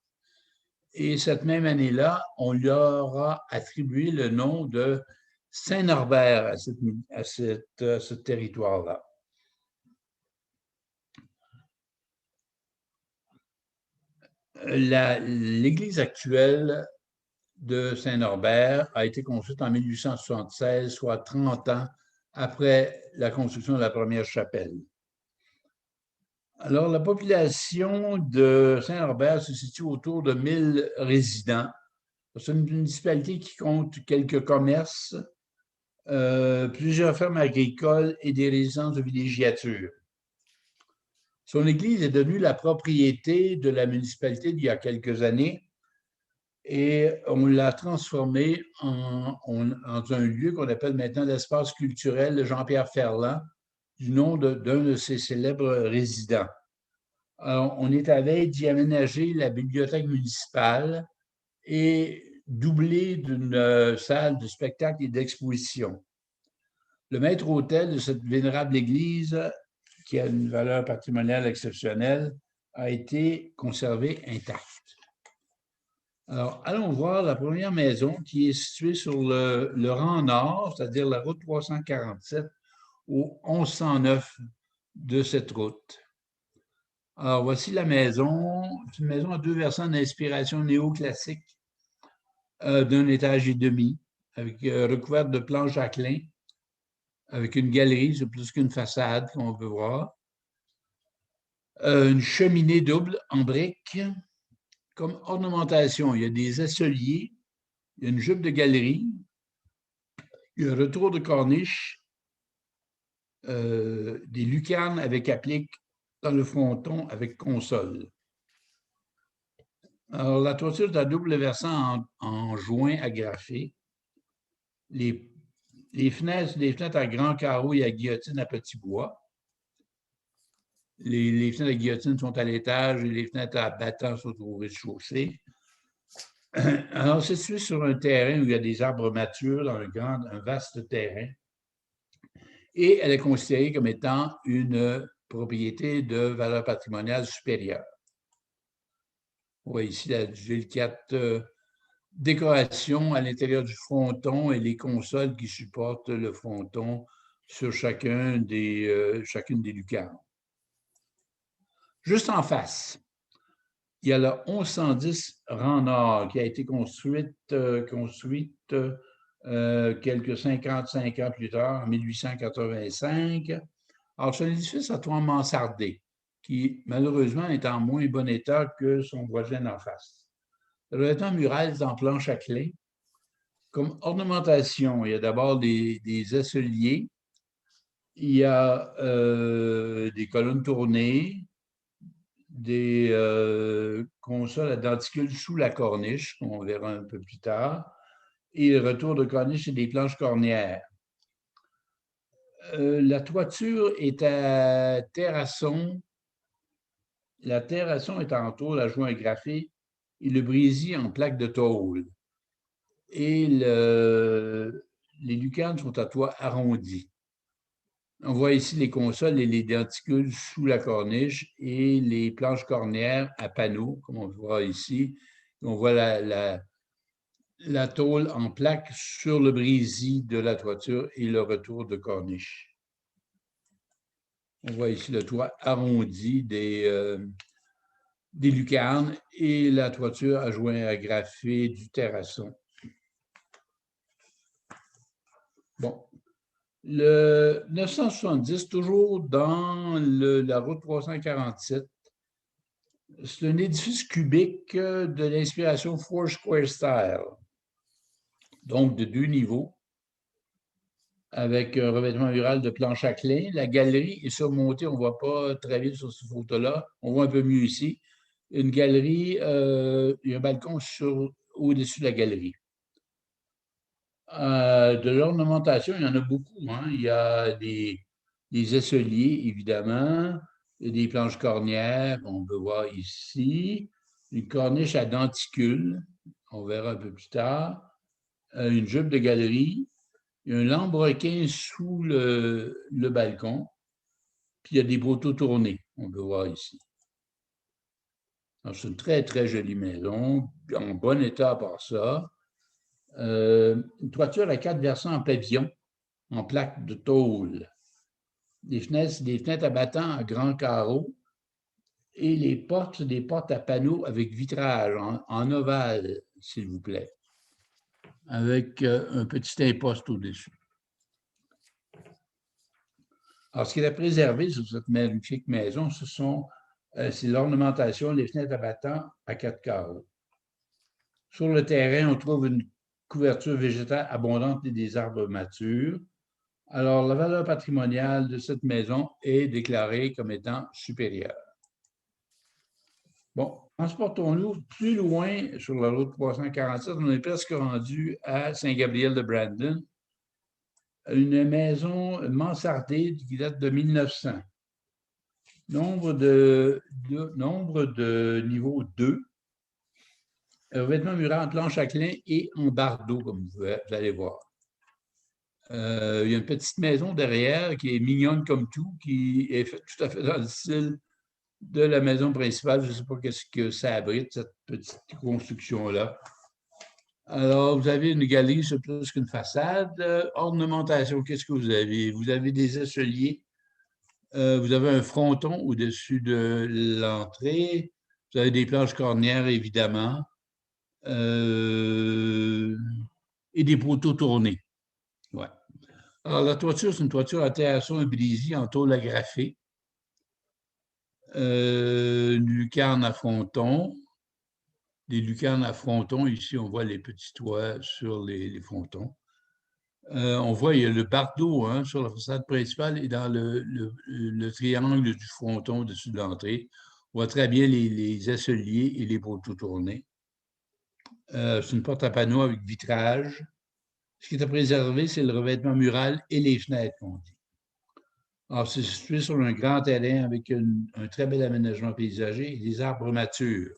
Et cette même année-là, on leur a attribué le nom de Saint-Norbert à ce territoire-là. L'église actuelle de Saint-Norbert a été construite en 1876, soit 30 ans après la construction de la première chapelle. Alors, la population de Saint-Norbert se situe autour de 1000 résidents. C'est une municipalité qui compte quelques commerces, plusieurs fermes agricoles et des résidences de villégiature. Son église est devenue la propriété de la municipalité il y a quelques années et on l'a transformée en un lieu qu'on appelle maintenant l'espace culturel Jean-Pierre Ferland, du nom d'un de ses célèbres résidents. Alors, on est à veille d'y aménager la bibliothèque municipale et doubler d'une salle de spectacle et d'exposition. Le maître-autel de cette vénérable église, qui a une valeur patrimoniale exceptionnelle, a été conservé intact. Alors, allons voir la première maison qui est située sur le rang nord, c'est-à-dire la route 347, au 1109 de cette route. Alors, voici la maison. C'est une maison à 2 versants d'inspiration néoclassique d'un étage et demi, avec recouverte de planches à clin, avec une galerie, c'est plus qu'une façade, comme on peut voir. Une cheminée double en briques. Comme ornementation, il y a des aisseliers, il y a une jupe de galerie, il y a un retour de corniche, des lucarnes avec applique dans le fronton avec console. Alors, la toiture est à double versant en joint agrafé. Les fenêtres, des fenêtres à grands carreaux et à guillotine à petits bois. Les fenêtres à guillotine sont à l'étage et les fenêtres à battants sont au rez-de-chaussée. Alors, c'est situé sur un terrain où il y a des arbres matures dans un vaste terrain. Et elle est considérée comme étant une propriété de valeur patrimoniale supérieure. Vous voyez ici la délicate décoration à l'intérieur du fronton et les consoles qui supportent le fronton sur chacune des lucarnes. Juste en face, il y a la 1110 rang nord qui a été construite quelques 55 ans plus tard, en 1885. Alors, c'est un édifice à toit mansardé qui, malheureusement, est en moins bon état que son voisin en face. Le revêtement mural est en planche à clin. Comme ornementation, il y a d'abord des aisseliers, il y a des colonnes tournées, des consoles à denticules sous la corniche, qu'on verra un peu plus tard, et le retour de corniche et des planches cornières. La toiture est à terrasson. La terrasson est en tôle à joint graffé et le brésis en plaque de tôle. Et les lucarnes sont à toit arrondi. On voit ici les consoles et les denticules sous la corniche et les planches cornières à panneaux, comme on voit ici. On voit la tôle en plaque sur le brésis de la toiture et le retour de corniche. On voit ici le toit arrondi des lucarnes et la toiture à joint agrafé du terrasson. Bon. Le 970, toujours dans la route 347, c'est un édifice cubique de l'inspiration Four Square Style, donc de 2 niveaux, avec un revêtement mural de planche à clin. La galerie est surmontée, on ne voit pas très bien sur cette photo-là, on voit un peu mieux ici. Une galerie, il y a un balcon au-dessus de la galerie. De l'ornementation, il y en a beaucoup. Hein. Il y a des aisseliers, évidemment, il y a des planches cornières, on peut voir ici, une corniche à denticules, on verra un peu plus tard, une jupe de galerie, il y a un lambrequin sous le balcon, puis il y a des poteaux tournés, on peut voir ici. C'est une très, très jolie maison, en bon état à part ça. Une toiture à 4 versants en pavillon, en plaque de tôle. Des fenêtres à battants à grands carreaux et les portes, des portes à panneaux avec vitrage en ovale, s'il vous plaît, avec un petit imposte au-dessus. Alors, ce qui est à préserver sur cette magnifique maison, c'est l'ornementation, les fenêtres à battants à 4 carreaux. Sur le terrain, on trouve une couverture végétale abondante et des arbres matures. Alors, la valeur patrimoniale de cette maison est déclarée comme étant supérieure. Bon, transportons-nous plus loin sur la route 347. On est presque rendu à Saint-Gabriel-de-Brandon, une maison mansardée qui date de 1900. Nombre de niveau 2. Revêtement mural en planche à clin et en bardeau, comme vous allez voir. Il y a une petite maison derrière qui est mignonne comme tout, qui est tout à fait dans le style de la maison principale. Je ne sais pas qu'est-ce que ça abrite, cette petite construction-là. Alors, vous avez une galerie sur plus qu'une façade. Ornementation, qu'est-ce que vous avez? Vous avez des aisseliers. Vous avez un fronton au-dessus de l'entrée. Vous avez des planches cornières, évidemment. Et des poteaux tournés. Ouais. Alors, la toiture, c'est une toiture à terrasson et brésis en tôle agrafée. Une lucarne à fronton. Des lucarnes à fronton. Ici, on voit les petits toits sur les frontons. On voit, il y a le bardeau hein, sur la façade principale et dans le triangle du fronton au-dessus de l'entrée. On voit très bien les aisseliers et les poteaux tournés. C'est une porte à panneaux avec vitrage. Ce qui est à préserver, c'est le revêtement mural et les fenêtres, qu'on dit. Alors, c'est situé sur un grand terrain avec un très bel aménagement paysager et des arbres matures.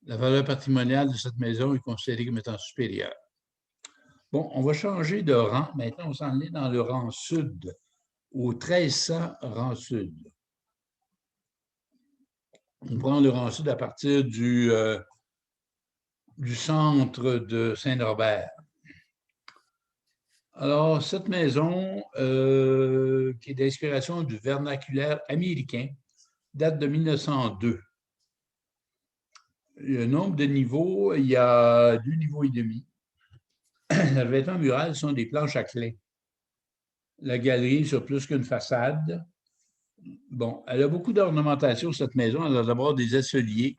La valeur patrimoniale de cette maison est considérée comme étant supérieure. Bon, on va changer de rang. Maintenant, on s'en est dans le rang sud, au 1300 rang sud. On prend le rang sud à partir du centre de Saint-Norbert. Alors, cette maison, qui est d'inspiration du vernaculaire américain, date de 1902. Le nombre de niveaux, il y a 2 niveaux et demi. Les revêtements murales sont des planches à clin. La galerie sur plus qu'une façade. Bon, elle a beaucoup d'ornementation, cette maison. Elle a d'abord des aisseliers.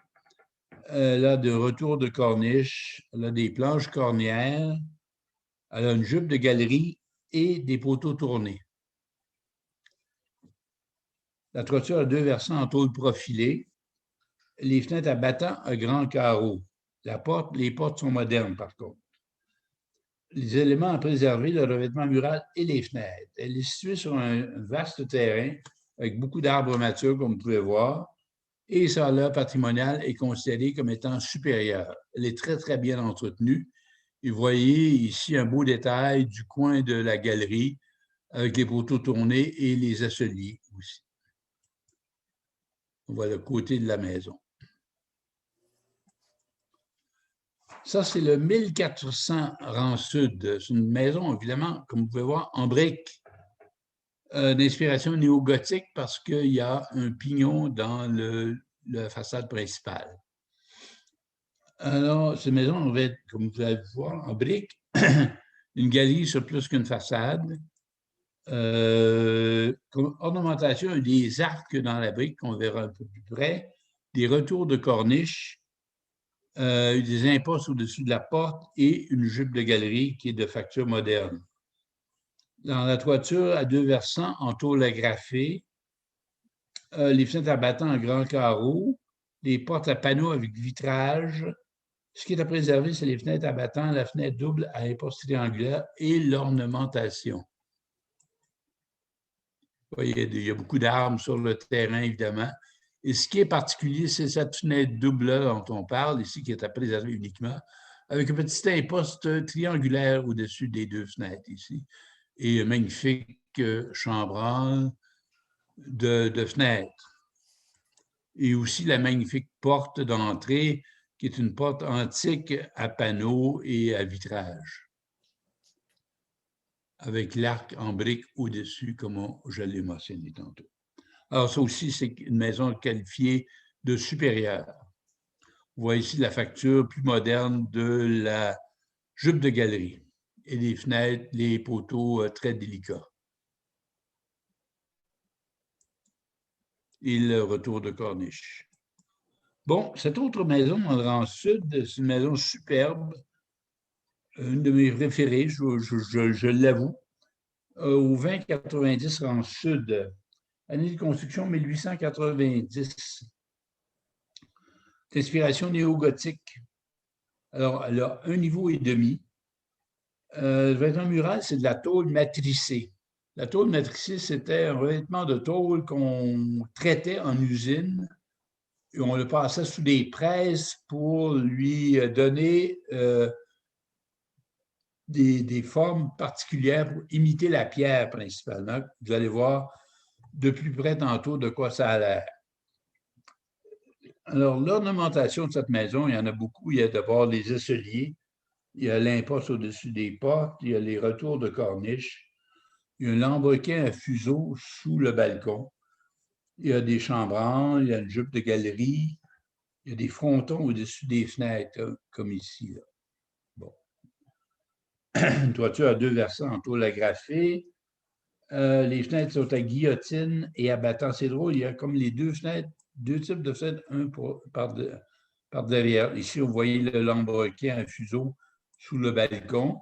Elle a de retour de corniche. Elle a des planches cornières. Elle a une jupe de galerie et des poteaux tournés. La toiture a 2 versants en tôle profilée. Les fenêtres à battants à grands carreaux. Les portes sont modernes, par contre. Les éléments à préserver, le revêtement mural et les fenêtres. Elle est située sur un vaste terrain avec beaucoup d'arbres matures, comme vous pouvez voir, et sa valeur patrimoniale est considérée comme étant supérieure. Elle est très, très bien entretenue. Et vous voyez ici un beau détail du coin de la galerie avec les poteaux tournés et les asseliers aussi. On voit le côté de la maison. Ça, c'est le 1400 rang sud. C'est une maison, évidemment, comme vous pouvez voir, en briques, d'inspiration néo-gothique parce qu'il y a un pignon dans la façade principale. Alors, cette maison, on va être, comme vous allez voir, en briques, une galerie sur plus qu'une façade. Comme ornementation, des arcs dans la brique qu'on verra un peu plus près, des retours de corniche, des impostes au-dessus de la porte et une jupe de galerie qui est de facture moderne. Dans la toiture, à 2 versants en tôle agrafée, les fenêtres à battants en grands carreaux, les portes à panneaux avec vitrage. Ce qui est à préserver, c'est les fenêtres à battants, la fenêtre double à imposte triangulaire et l'ornementation. Vous voyez, il y a beaucoup d'arbres sur le terrain, évidemment. Et ce qui est particulier, c'est cette fenêtre double-là dont on parle, ici, qui est à préserver uniquement, avec un petit imposte triangulaire au-dessus des 2 fenêtres, ici, et un magnifique chambranle de fenêtres. Et aussi la magnifique porte d'entrée, qui est une porte antique à panneaux et à vitrage, avec l'arc en brique au-dessus, comme je l'ai mentionné tantôt. Alors, ça aussi, c'est une maison qualifiée de supérieure. Vous voyez ici la facture plus moderne de la jupe de galerie et les fenêtres, les poteaux très délicats. Et le retour de corniche. Bon, cette autre maison dans le rang sud, c'est une maison superbe, une de mes préférées, je l'avoue, au 2090 rang sud, année de construction 1890. D'inspiration néo-gothique. Alors, elle a 1 niveau et demi. Le revêtement mural, c'est de la tôle matricée. La tôle matricée, c'était un revêtement de tôle qu'on traitait en usine et on le passait sous des presses pour lui donner des formes particulières pour imiter la pierre principalement. Vous allez voir de plus près tantôt de quoi ça a l'air. Alors, l'ornementation de cette maison, il y en a beaucoup. Il y a d'abord les esseliers, il y a l'imposte au-dessus des portes, il y a les retours de corniche, il y a un lambrequin à fuseau sous le balcon, il y a des chambranles, il y a une jupe de galerie, il y a des frontons au-dessus des fenêtres, comme ici. Là. Bon. Une toiture à 2 versants en tôle agrafée. Les fenêtres sont à guillotine et à battant. C'est drôle, il y a comme les 2 fenêtres, 2 types de fenêtres, un par derrière. Ici, vous voyez le lambrequin à fuseau sous le balcon.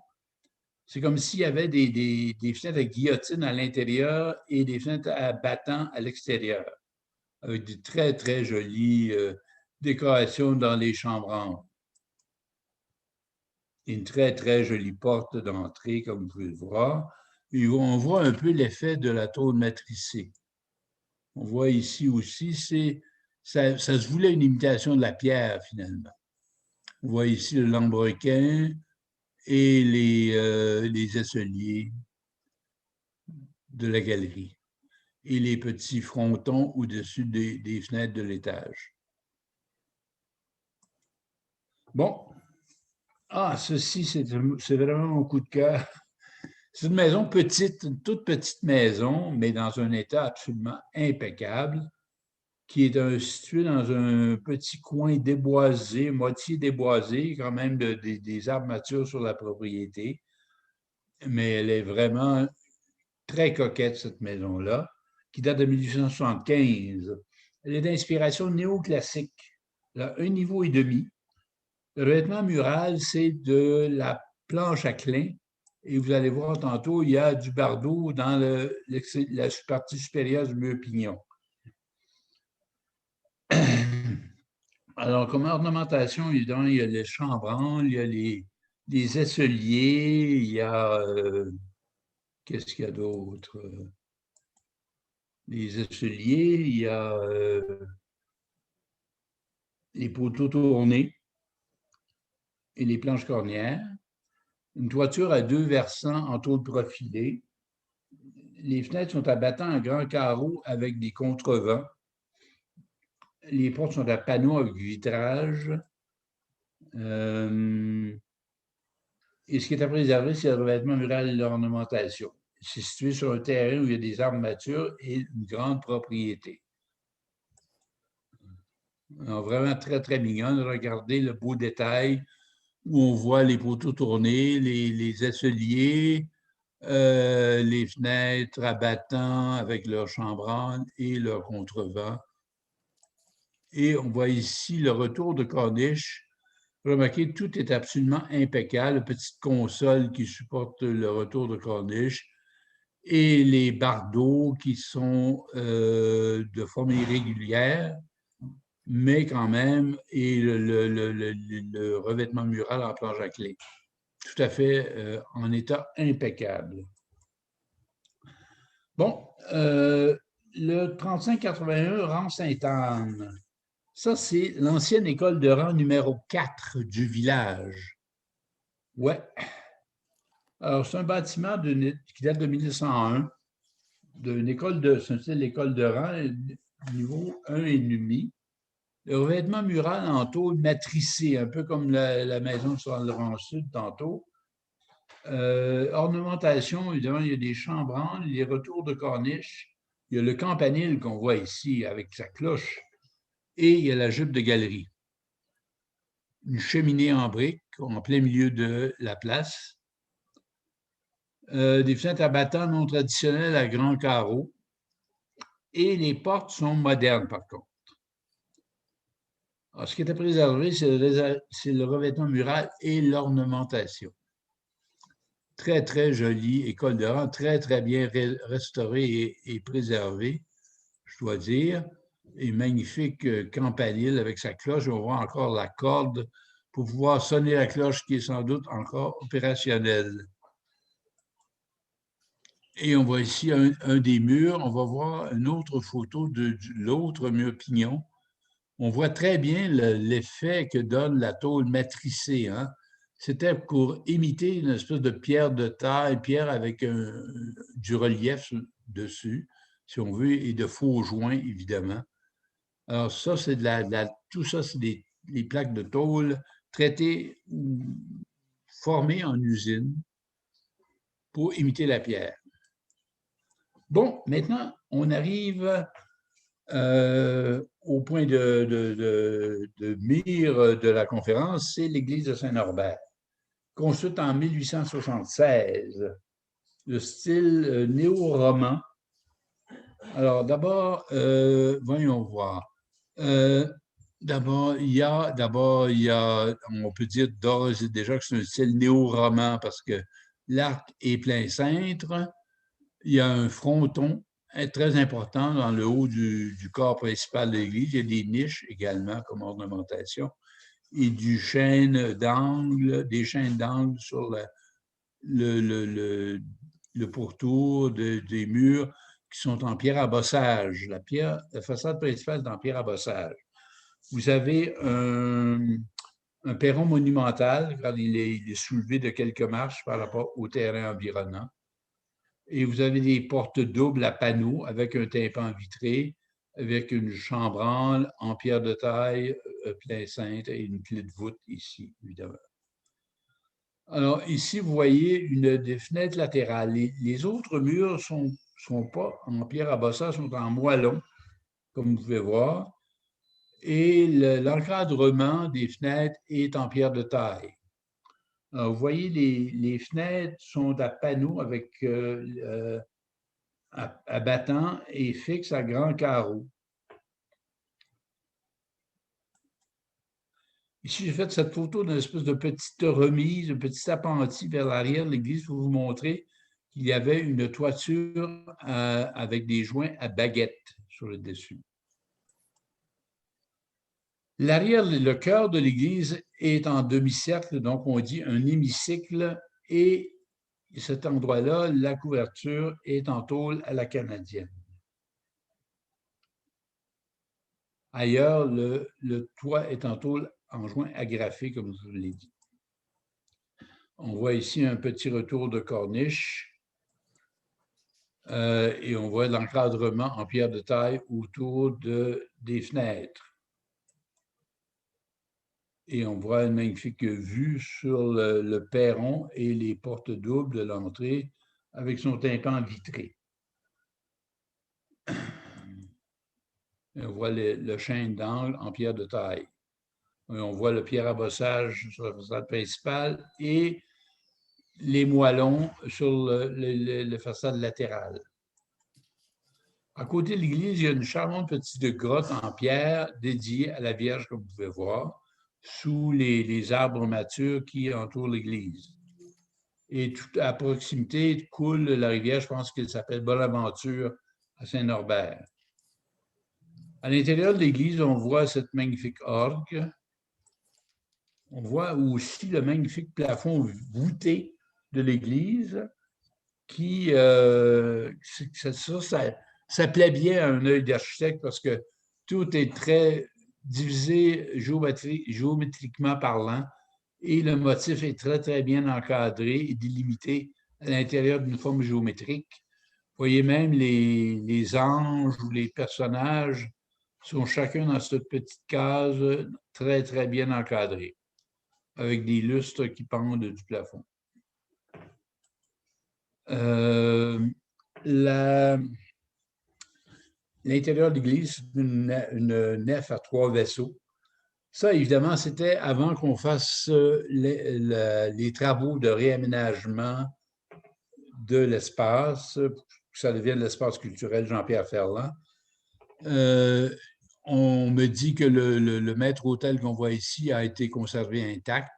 C'est comme s'il y avait des fenêtres à guillotine à l'intérieur et des fenêtres à battant à l'extérieur, avec de très, très jolies décorations dans les chambranles. Une très, très jolie porte d'entrée, comme vous pouvez le voir. Et on voit un peu l'effet de la tôle matricée. On voit ici aussi, ça se voulait une imitation de la pierre, finalement. On voit ici le lambrequin et les esseliers de la galerie et les petits frontons au-dessus des fenêtres de l'étage. Bon. Ah, ceci, c'est vraiment mon coup de cœur. C'est une maison petite, une toute petite maison, mais dans un état absolument impeccable, qui est située dans un petit coin déboisé, moitié déboisé, quand même des arbres matures sur la propriété. Mais elle est vraiment très coquette, cette maison-là, qui date de 1875. Elle est d'inspiration néoclassique. Elle a 1 niveau et demi. Le revêtement mural, c'est de la planche à clin Et vous allez voir tantôt, il y a du bardeau dans la partie supérieure du mur pignon. Alors, comme ornementation, évidemment, il y a les chambranles, il y a les aisseliers, il y a... qu'est-ce qu'il y a d'autre? Les aisseliers, il y a les poteaux tournés et les planches cornières. Une toiture à 2 versants en tôle profilée. Les fenêtres sont à battants à grands carreaux avec des contrevents. Les portes sont à panneaux avec vitrage. Et ce qui est à préserver, c'est le revêtement mural et l'ornementation. C'est situé sur un terrain où il y a des arbres matures et une grande propriété. Alors, vraiment très, très mignonne. Regardez le beau détail où on voit les poteaux tournés, les aisseliers, les fenêtres à battants avec leurs chambranles et leurs contrevents. Et on voit ici le retour de corniche. Remarquez, tout est absolument impeccable. Petite console qui supporte le retour de corniche et les bardeaux qui sont de forme irrégulière, mais quand même, et le revêtement mural en planche à clé. Tout à fait en état impeccable. Bon, le 3581 rang Sainte-Anne. Ça, c'est l'ancienne école de rang numéro 4 du village. Ouais. Alors, c'est un bâtiment qui date de 1901, d'une école c'est l'école de rang, niveau 1,5. Le revêtement mural en tôle matricée, un peu comme la maison sur le rang sud tantôt. Ornementation, évidemment, il y a des chambranles, les retours de corniche. Il y a le campanile qu'on voit ici avec sa cloche. Et il y a la jupe de galerie. Une cheminée en briques en plein milieu de la place. Des fenêtres à battants non traditionnelles à grands carreaux. Et les portes sont modernes, par contre. Alors, ce qui est à préserver, c'est le revêtement mural et l'ornementation. Très, très jolie école de rang, très, très bien restaurée et préservée, je dois dire. Et magnifique campanile avec sa cloche. On voit encore la corde pour pouvoir sonner la cloche qui est sans doute encore opérationnelle. Et on voit ici un des murs. On va voir une autre photo de l'autre mur pignon. On voit très bien l'effet que donne la tôle matricée. Hein? C'était pour imiter une espèce de pierre de taille, pierre avec du relief dessus, si on veut, et de faux joints, évidemment. Alors ça, c'est tout ça, c'est les plaques de tôle traitées ou formées en usine pour imiter la pierre. Bon, maintenant, on arrive au point de mire de la conférence, c'est l'église de Saint-Norbert, construite en 1876, de style néo-roman. Alors, d'abord, voyons voir. D'abord, il y a, on peut dire d'ores et déjà que c'est un style néo-roman parce que l'arc est plein cintre. Il y a un fronton très important dans le haut du corps principal de l'église. Il y a des niches également comme ornementation et des chaînes d'angle sur le pourtour des murs qui sont en pierre à bossage. La façade principale est en pierre à bossage. Vous avez un perron monumental, car il est soulevé de quelques marches par rapport au terrain environnant. Et vous avez des portes doubles à panneaux avec un tympan vitré, avec une chambranle en pierre de taille, plein cintre et une clé de voûte ici, évidemment. Alors, ici, vous voyez des fenêtres latérales. Les autres murs ne sont pas en pierre à bossage, sont en moellon, comme vous pouvez voir. Et l'encadrement des fenêtres est en pierre de taille. Alors, vous voyez, les fenêtres sont à panneaux avec à battants et fixes à grands carreaux. Ici, j'ai fait cette photo d'une espèce de petite remise, un petit appentis vers l'arrière de l'église pour vous montrer qu'il y avait une toiture avec des joints à baguette sur le dessus. L'arrière, le cœur de l'église est en demi-cercle, donc on dit un hémicycle, et cet endroit-là, la couverture est en tôle à la canadienne. Ailleurs, le toit est en tôle en joint agrafé, comme je vous l'ai dit. On voit ici un petit retour de corniche et on voit l'encadrement en pierre de taille autour des fenêtres. Et on voit une magnifique vue sur le perron et les portes doubles de l'entrée avec son tympan vitré. Et on voit le chêne d'angle en pierre de taille. Et on voit le pierre à bossage sur la façade principale et les moellons sur la façade latérale. À côté de l'église, il y a une charmante petite grotte en pierre dédiée à la Vierge, comme vous pouvez voir, sous les arbres matures qui entourent l'église. Et tout à proximité coule la rivière, je pense qu'elle s'appelle Bonaventure à Saint-Norbert. À l'intérieur de l'église, on voit cette magnifique orgue. On voit aussi le magnifique plafond voûté de l'église qui, ça plaît bien à un œil d'architecte parce que tout est très divisé géométriquement parlant et le motif est très, très bien encadré et délimité à l'intérieur d'une forme géométrique. Vous voyez même les anges ou les personnages sont chacun dans cette petite case très, très bien encadrée, avec des lustres qui pendent du plafond. L'intérieur de l'église, c'est une nef à 3 vaisseaux. Ça, évidemment, c'était avant qu'on fasse les travaux de réaménagement de l'espace, pour que ça devienne l'espace culturel Jean-Pierre Ferland. On me dit que le maître-autel qu'on voit ici a été conservé intact.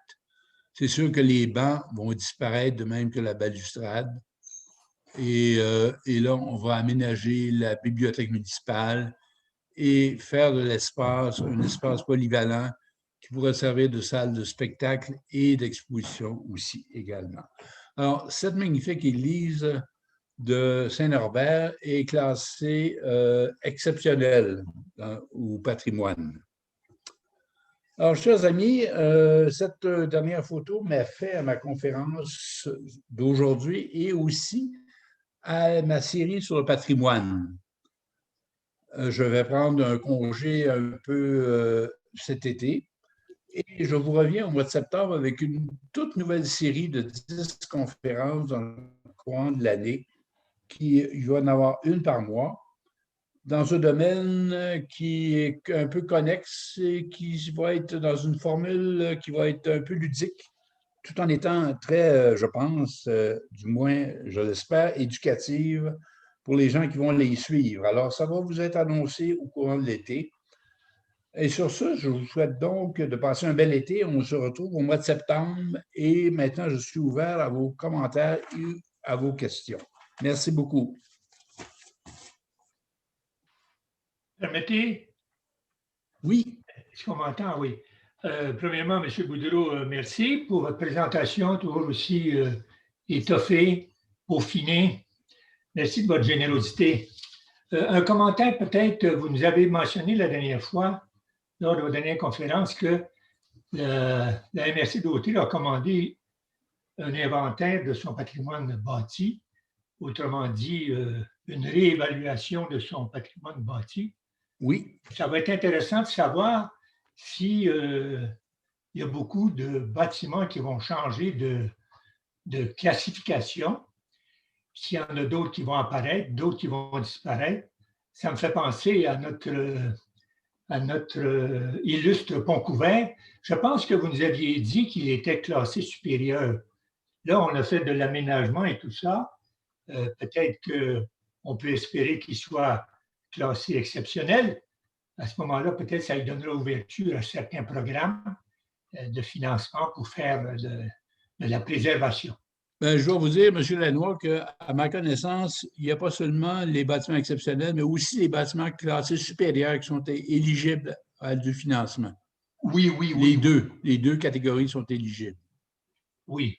C'est sûr que les bancs vont disparaître, de même que la balustrade. Et là, on va aménager la bibliothèque municipale et faire de l'espace un espace polyvalent qui pourrait servir de salle de spectacle et d'exposition aussi également. Alors, cette magnifique église de Saint-Norbert est classée exceptionnelle au patrimoine. Alors, chers amis, cette dernière photo m'a fait à ma conférence d'aujourd'hui et aussi à ma série sur le patrimoine. Je vais prendre un congé un peu cet été et je vous reviens au mois de septembre avec une toute nouvelle série de 10 conférences dans le courant de l'année. Il va en avoir une par mois dans un domaine qui est un peu connexe et qui va être dans une formule qui va être un peu ludique, tout en étant très, je pense, du moins, je l'espère, éducative pour les gens qui vont les suivre. Alors, ça va vous être annoncé au courant de l'été. Et sur ce, je vous souhaite donc de passer un bel été. On se retrouve au mois de septembre et maintenant, je suis ouvert à vos commentaires et à vos questions. Merci beaucoup. Permettez? Oui. Est-ce qu'on m'entend? Oui. Premièrement, M. Boudreau, merci pour votre présentation, toujours aussi étoffée, peaufinée. Merci de votre générosité. Un commentaire peut-être, vous nous avez mentionné la dernière fois, lors de votre dernière conférence, que la MRC d'Hôtel a commandé un inventaire de son patrimoine bâti, autrement dit, une réévaluation de son patrimoine bâti. Oui. Ça va être intéressant de savoir s'il y a beaucoup de bâtiments qui vont changer de classification, s'il y en a d'autres qui vont apparaître, d'autres qui vont disparaître. Ça me fait penser à notre illustre Pont-Couvert. Je pense que vous nous aviez dit qu'il était classé supérieur. Là, on a fait de l'aménagement et tout ça. Peut-être qu'on peut espérer qu'il soit classé exceptionnel. À ce moment-là, peut-être ça lui donnera ouverture à certains programmes. de financement pour faire de la préservation. Bien, je dois vous dire, M. Lanois, qu'à ma connaissance, il n'y a pas seulement les bâtiments exceptionnels, mais aussi les bâtiments classés supérieurs qui sont éligibles à du financement. Oui. Les deux catégories sont éligibles. Oui.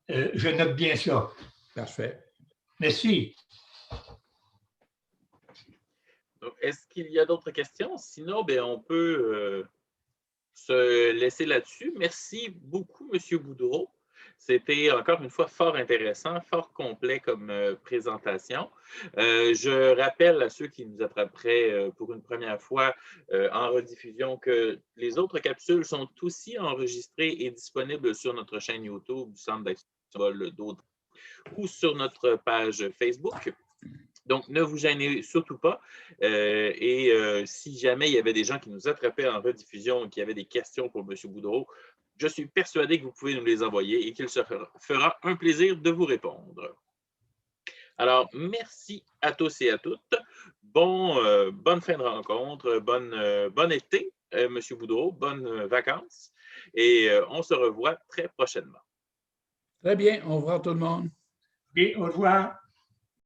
Je note bien ça. Parfait. Merci. Est-ce qu'il y a d'autres questions? Sinon, bien, on peut se laisser là-dessus. Merci beaucoup, M. Boudreau. C'était encore une fois fort intéressant, fort complet comme présentation. Je rappelle à ceux qui nous attraperaient pour une première fois en rediffusion que les autres capsules sont aussi enregistrées et disponibles sur notre chaîne YouTube du Centre d'action d'autres ou sur notre page Facebook. Donc, ne vous gênez surtout pas. Si jamais il y avait des gens qui nous attrapaient en rediffusion et qui avaient des questions pour M. Boudreau, je suis persuadé que vous pouvez nous les envoyer et qu'il se fera un plaisir de vous répondre. Alors, merci à tous et à toutes. Bonne fin de rencontre, bon été, M. Boudreau, bonnes vacances. Et on se revoit très prochainement. Très bien. Au revoir tout le monde. Et au revoir.